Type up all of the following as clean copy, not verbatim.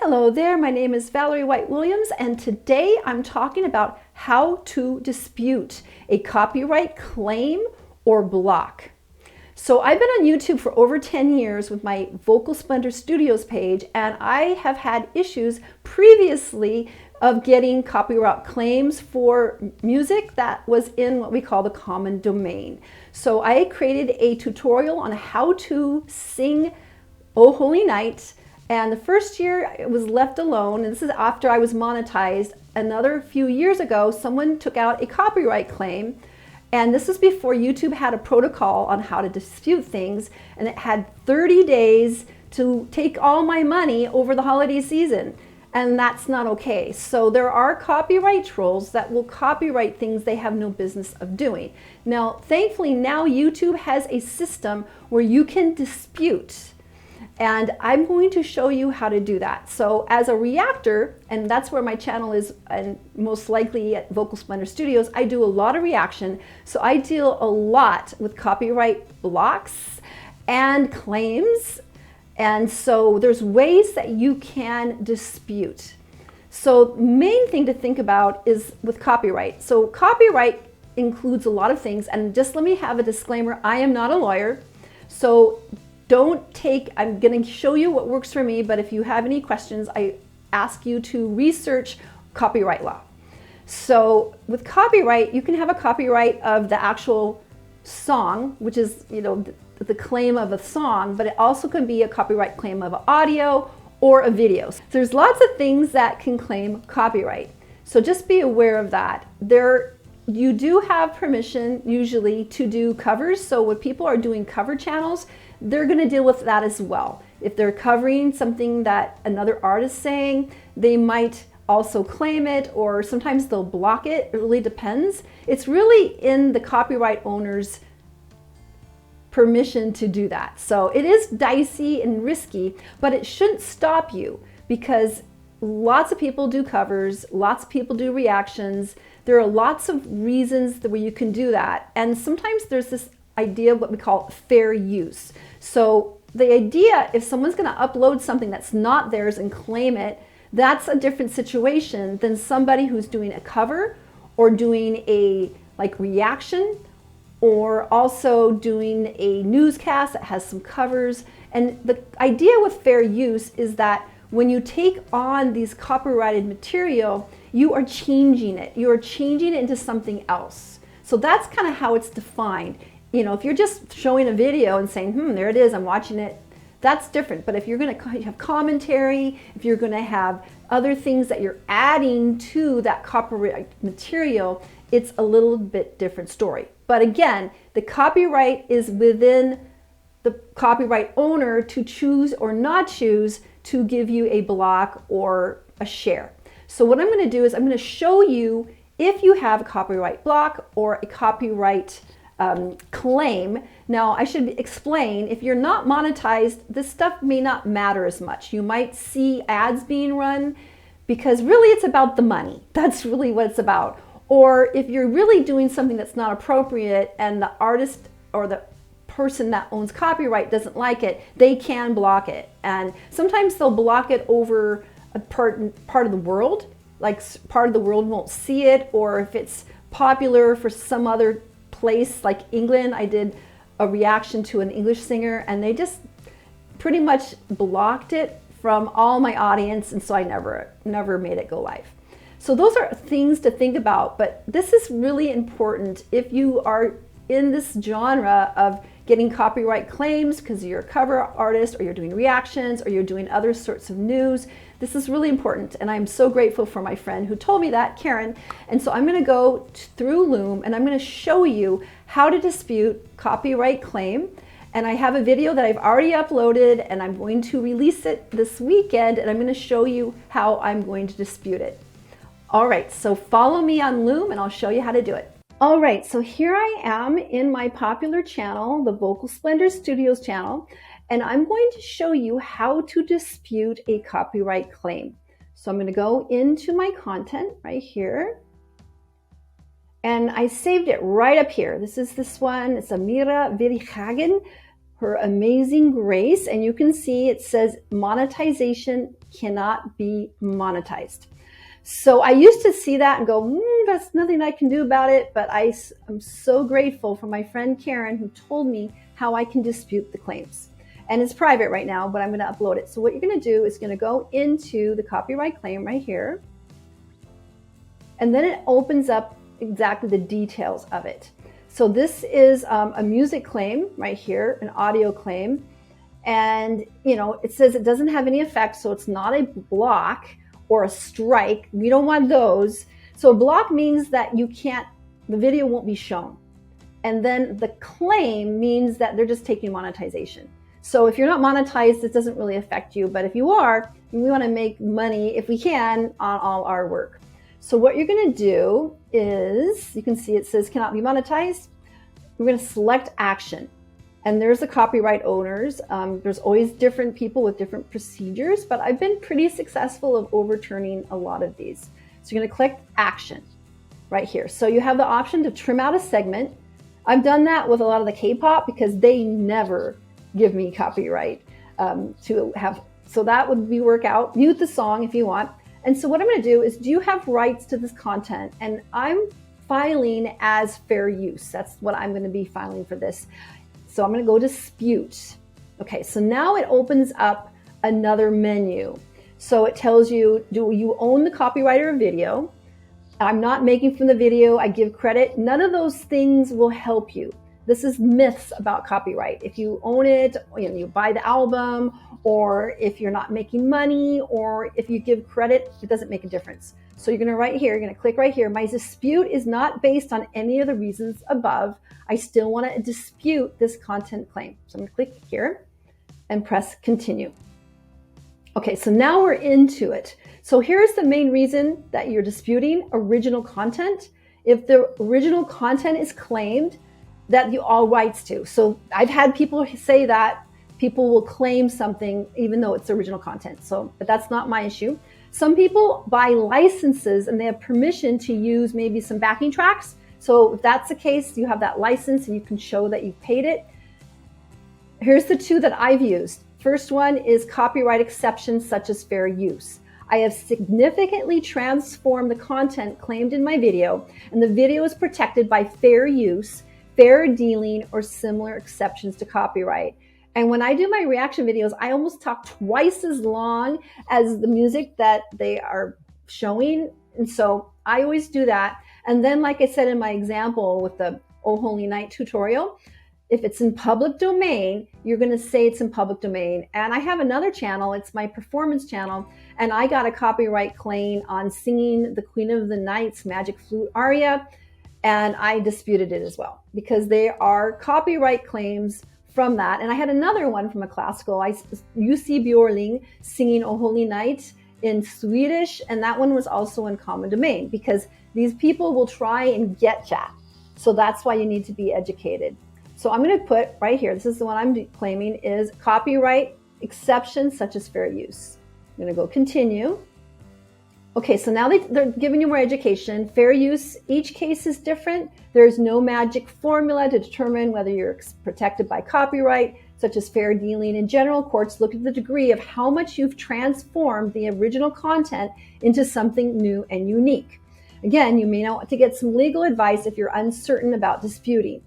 Hello there, my name is Valerie White-Williams, and today I'm talking about how to dispute a copyright claim or block. So I've been on YouTube for over 10 years with my Vocal Splendor Studios page, and I have had issues previously of getting copyright claims for music that was in what we call the common domain. So I created a tutorial on how to sing Oh Holy Night. And the first year it was left alone, and this is after I was monetized. Another few years ago, someone took out a copyright claim, and this is before YouTube had a protocol on how to dispute things, and it had 30 days to take all my money over the holiday season, and that's not okay. So there are copyright trolls that will copyright things they have no business of doing. Now, thankfully, now YouTube has a system where you can dispute. And I'm going to show you how to do that. So as a reactor, and that's where my channel is, and most likely at Vocal Splendor Studios, I do a lot of reaction. So I deal a lot with copyright blocks and claims. And so there's ways that you can dispute. So main thing to think about is with copyright. So copyright includes a lot of things. And just let me have a disclaimer, I am not a lawyer. So I'm going to show you what works for me, but if you have any questions, I ask you to research copyright law. So with copyright, you can have a copyright of the actual song, which is, the claim of a song, but it also can be a copyright claim of audio or a video. So there's lots of things that can claim copyright. So just be aware of that. You do have permission usually to do covers. So when people are doing cover channels, they're going to deal with that as well. If they're covering something that another artist sang, they might also claim it, or sometimes they'll block it. It really depends. It's really in the copyright owner's permission to do that. So it is dicey and risky, but it shouldn't stop you, because lots of people do covers, lots of people do reactions. There are lots of reasons where you can do that. And sometimes there's this idea of what we call fair use. So the idea, if someone's going to upload something that's not theirs and claim it, that's a different situation than somebody who's doing a cover or doing a reaction, or also doing a newscast that has some covers. And the idea with fair use is that when you take on these copyrighted material, you are changing it. You are changing it into something else. So that's kind of how it's defined. If you're just showing a video and saying, there it is, I'm watching it, that's different. But if you're going to have commentary, if you're going to have other things that you're adding to that copyright material, it's a little bit different story. But again, the copyright is within the copyright owner to choose or not choose to give you a block or a share. So what I'm going to do is I'm going to show you if you have a copyright block or a copyright claim. Now, I should explain, if you're not monetized, this stuff may not matter as much. You might see ads being run because really it's about the money. That's really what it's about. Or if you're really doing something that's not appropriate and the artist or the person that owns copyright doesn't like it, they can block it. And sometimes they'll block it over a part of the world, like part of the world won't see it, or if it's popular for some other place like England. I did a reaction to an English singer and they just pretty much blocked it from all my audience, and so I never made it go live. So those are things to think about, but this is really important if you are in this genre of getting copyright claims because you're a cover artist, or you're doing reactions, or you're doing other sorts of news. This is really important, and I'm so grateful for my friend who told me that, Karen. And so I'm going to go through Loom and I'm going to show you how to dispute copyright claim. And I have a video that I've already uploaded, and I'm going to release it this weekend, and I'm going to show you how I'm going to dispute it. All right, so follow me on Loom and I'll show you how to do it. All right, so here I am in my popular channel, the Vocal Splendor Studios channel, and I'm going to show you how to dispute a copyright claim. So I'm going to go into my content right here, and I saved it right up here. This is this one. It's Amira Virihagen. her amazing grace, and you can see it says monetization cannot be monetized. So I used to see that and go, that's nothing I can do about it, but I'm so grateful for my friend Karen who told me how I can dispute the claims. And it's private right now, but I'm going to upload it. So what you're going to do is going to go into the copyright claim right here, and then it opens up exactly the details of it. So this is a music claim right here, an audio claim. And, it says it doesn't have any effect, so it's not a block or a strike. We don't want those. So a block means that the video won't be shown. And then the claim means that they're just taking monetization. So if you're not monetized, it doesn't really affect you. But if you are, we want to make money, if we can, on all our work. So what you're going to do is, you can see it says cannot be monetized. We're going to select action. And there's the copyright owners. There's always different people with different procedures, but I've been pretty successful of overturning a lot of these. So you're going to click action right here. So you have the option to trim out a segment. I've done that with a lot of the K-pop because they never give me copyright to have. So that would be work out. Mute the song if you want. And so what I'm going to do is, do you have rights to this content? And I'm filing as fair use. That's what I'm going to be filing for this. So I'm going to go dispute. Okay, so now it opens up another menu. So it tells you, do you own the copyright or video? I'm not making from the video. I give credit. None of those things will help you. This is myths about copyright. If you own it, you buy the album, or if you're not making money, or if you give credit, it doesn't make a difference. So you're going to right here, you're going to click right here. My dispute is not based on any of the reasons above. I still want to dispute this content claim. So I'm going to click here and press continue. Okay, so now we're into it. So here's the main reason that you're disputing original content. If the original content is claimed, that you all rights to. So I've had people say that people will claim something even though it's original content. But that's not my issue. Some people buy licenses and they have permission to use maybe some backing tracks. So if that's the case, you have that license and you can show that you've paid it. Here's the two that I've used. First one is copyright exceptions such as fair use. I have significantly transformed the content claimed in my video, and the video is protected by fair use, fair dealing, or similar exceptions to copyright. And when I do my reaction videos, I almost talk twice as long as the music that they are showing. And so I always do that. And then, like I said in my example with the Oh Holy Night tutorial, if it's in public domain, you're going to say it's in public domain. And I have another channel, it's my performance channel, and I got a copyright claim on singing the Queen of the Night's Magic Flute aria, and I disputed it as well because they are copyright claims from that. And I had another one from a classical, UC Björling singing Oh Holy Night in Swedish, and that one was also in common domain because these people will try and get that. So that's why you need to be educated. So I'm going to put right here, this is the one I'm claiming, is copyright exceptions such as fair use. I'm going to go continue. Okay, so now they're giving you more education. Fair use, each case is different. There's no magic formula to determine whether you're protected by copyright, such as fair dealing. In general, courts look at the degree of how much you've transformed the original content into something new and unique. Again, you may not want to get some legal advice if you're uncertain about disputing.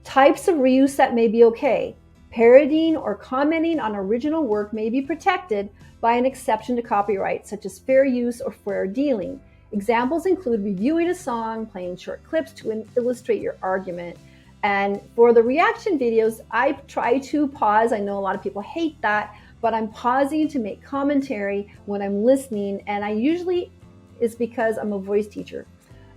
Types of reuse that may be okay. Parodying or commenting on original work may be protected by an exception to copyright, such as fair use or fair dealing. Examples include reviewing a song, playing short clips to illustrate your argument. And for the reaction videos, I try to pause. I know a lot of people hate that, but I'm pausing to make commentary when I'm listening. And I usually is because I'm a voice teacher.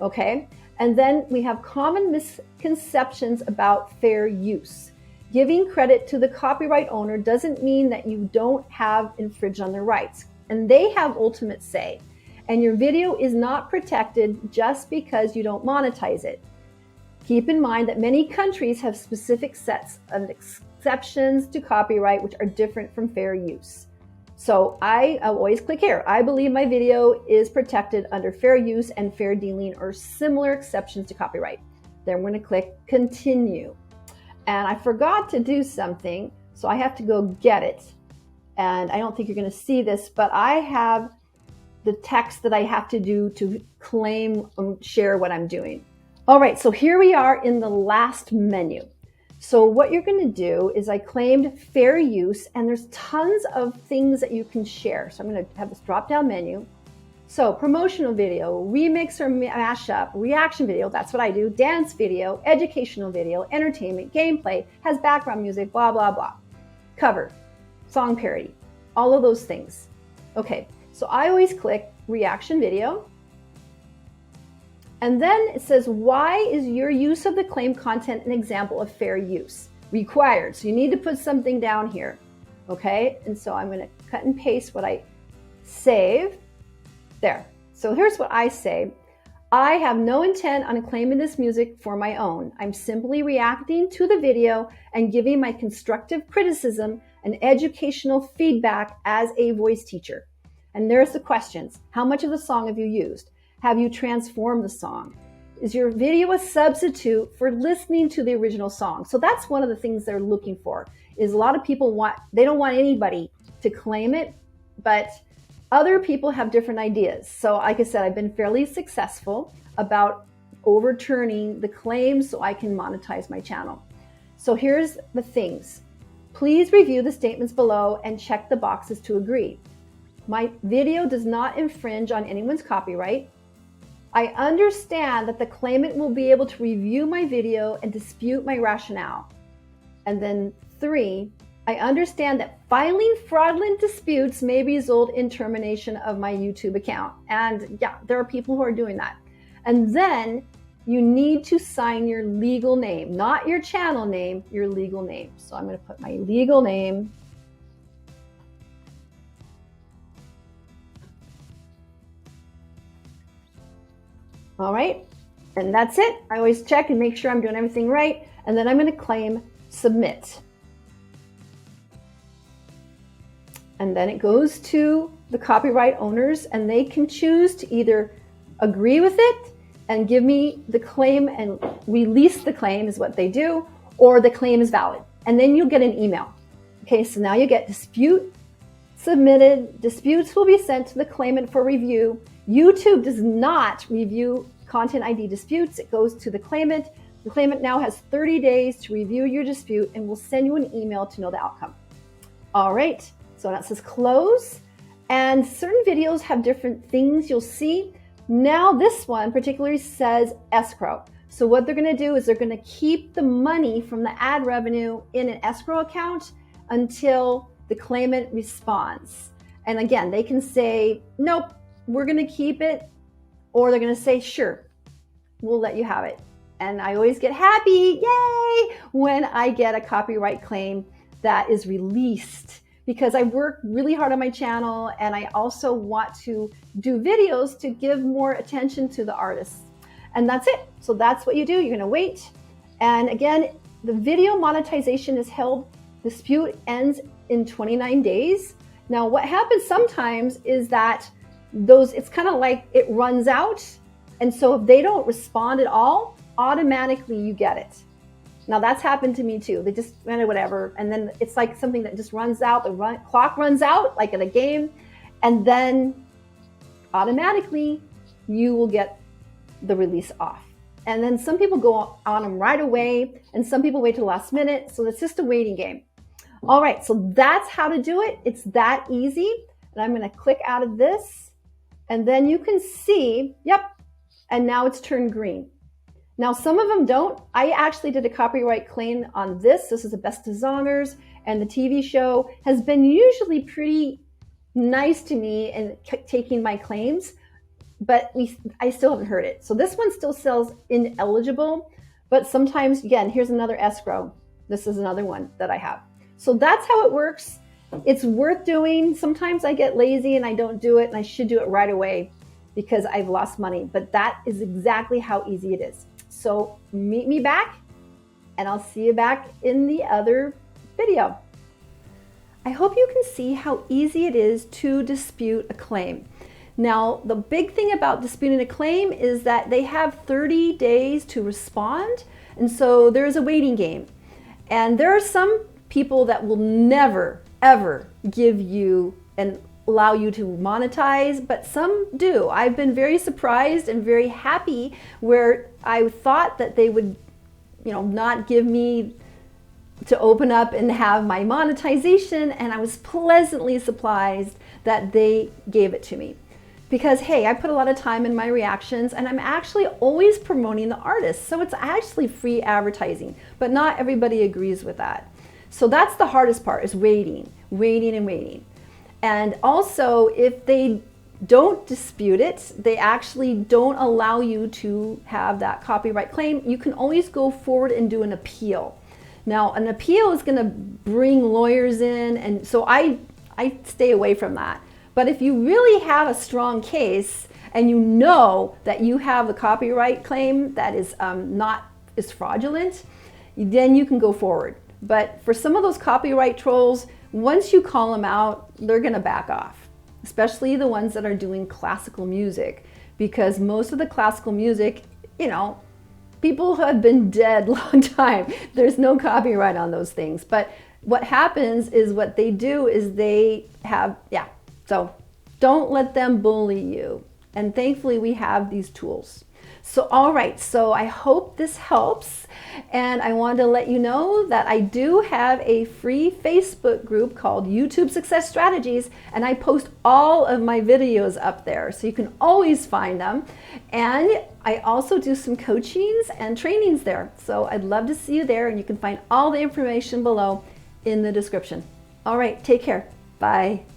Okay. And then we have common misconceptions about fair use. Giving credit to the copyright owner doesn't mean that you don't have infringed on their rights, and they have ultimate say. And your video is not protected just because you don't monetize it. Keep in mind that many countries have specific sets of exceptions to copyright which are different from fair use. So I always click here. I believe my video is protected under fair use and fair dealing or similar exceptions to copyright. Then we're going to click continue. and I forgot to do something, so I have to go get it. And I don't think you're going to see this, but I have the text that I have to do to claim and share what I'm doing. All right, so here we are in the last menu. So what you're going to do is I claimed fair use, and there's tons of things that you can share. So I'm going to have this drop down menu. So promotional video, remix or mashup, reaction video, that's what I do, dance video, educational video, entertainment, gameplay, has background music, blah, blah, blah. Cover, song parody, all of those things. Okay, so I always click reaction video. And then it says, why is your use of the claim content an example of fair use? Required. So you need to put something down here. Okay, and so I'm going to cut and paste what I saved. There. So here's what I say. I have no intent on claiming this music for my own. I'm simply reacting to the video and giving my constructive criticism and educational feedback as a voice teacher. And there's the questions. How much of the song have you used? Have you transformed the song? Is your video a substitute for listening to the original song? So that's one of the things they're looking for, is a lot of people they don't want anybody to claim it, but other people have different ideas. So like I said, I've been fairly successful about overturning the claims so I can monetize my channel. So here's the things. Please review the statements below and check the boxes to agree. My video does not infringe on anyone's copyright. I understand that the claimant will be able to review my video and dispute my rationale. And then 3, I understand that filing fraudulent disputes may result in termination of my YouTube account. And yeah, there are people who are doing that. And then you need to sign your legal name, not your channel name, your legal name. So I'm going to put my legal name. All right, and that's it. I always check and make sure I'm doing everything right. And then I'm going to claim submit. And then it goes to the copyright owners, and they can choose to either agree with it and give me the claim and release the claim is what they do, or the claim is valid. And then you'll get an email. Okay, so now you get dispute submitted. Disputes will be sent to the claimant for review. YouTube does not review content ID disputes. It goes to the claimant. The claimant now has 30 days to review your dispute and will send you an email to know the outcome. All right. So that says close, and certain videos have different things you'll see. Now this one particularly says escrow. So what they're going to do is they're going to keep the money from the ad revenue in an escrow account until the claimant responds. And again, they can say, nope, we're going to keep it, or they're going to say, sure, we'll let you have it. And I always get happy, yay, when I get a copyright claim that is released, because I work really hard on my channel, and I also want to do videos to give more attention to the artists. And that's it. So that's what you do. You're going to wait. And again, the video monetization is held. Dispute ends in 29 days. Now, what happens sometimes is that it's kind of like it runs out. And so if they don't respond at all, automatically you get it. Now that's happened to me too. They just whatever, and then it's like something that just runs out. The clock runs out, like in a game, and then automatically you will get the release off. And then some people go on them right away, and some people wait till the last minute. So it's just a waiting game. All right, so that's how to do it. It's that easy. And I'm going to click out of this, and then you can see, yep, and now it's turned green. Now, some of them don't. I actually did a copyright claim on this. This is the Beste Zangers, and the TV show has been usually pretty nice to me in taking my claims, but I still haven't heard it. So this one still says ineligible, but sometimes, again, here's another escrow. This is another one that I have. So that's how it works. It's worth doing. Sometimes I get lazy and I don't do it, and I should do it right away because I've lost money, but that is exactly how easy it is. So meet me back, and I'll see you back in the other video. I hope you can see how easy it is to dispute a claim. Now, the big thing about disputing a claim is that they have 30 days to respond, and so there's a waiting game. And there are some people that will never, ever give you and allow you to monetize, but some do. I've been very surprised and very happy where I thought that they would, not give me to open up and have my monetization, and I was pleasantly surprised that they gave it to me. Because hey, I put a lot of time in my reactions, and I'm actually always promoting the artist, so it's actually free advertising, but not everybody agrees with that. So that's the hardest part, is waiting. And also, if they don't dispute it, they actually don't allow you to have that copyright claim, you can always go forward and do an appeal. Now, an appeal is going to bring lawyers in, and so I stay away from that. But if you really have a strong case and you know that you have a copyright claim that is fraudulent, then you can go forward. But for some of those copyright trolls, once you call them out, they're going to back off, especially the ones that are doing classical music, because most of the classical music, people have been dead a long time. There's no copyright on those things. But what happens is what they do is they have, so don't let them bully you. And thankfully we have these tools. So, all right, so I hope this helps. And I wanted to let you know that I do have a free Facebook group called YouTube Success Strategies, and I post all of my videos up there, so you can always find them. And I also do some coachings and trainings there. So I'd love to see you there, and you can find all the information below in the description. All right, take care. Bye.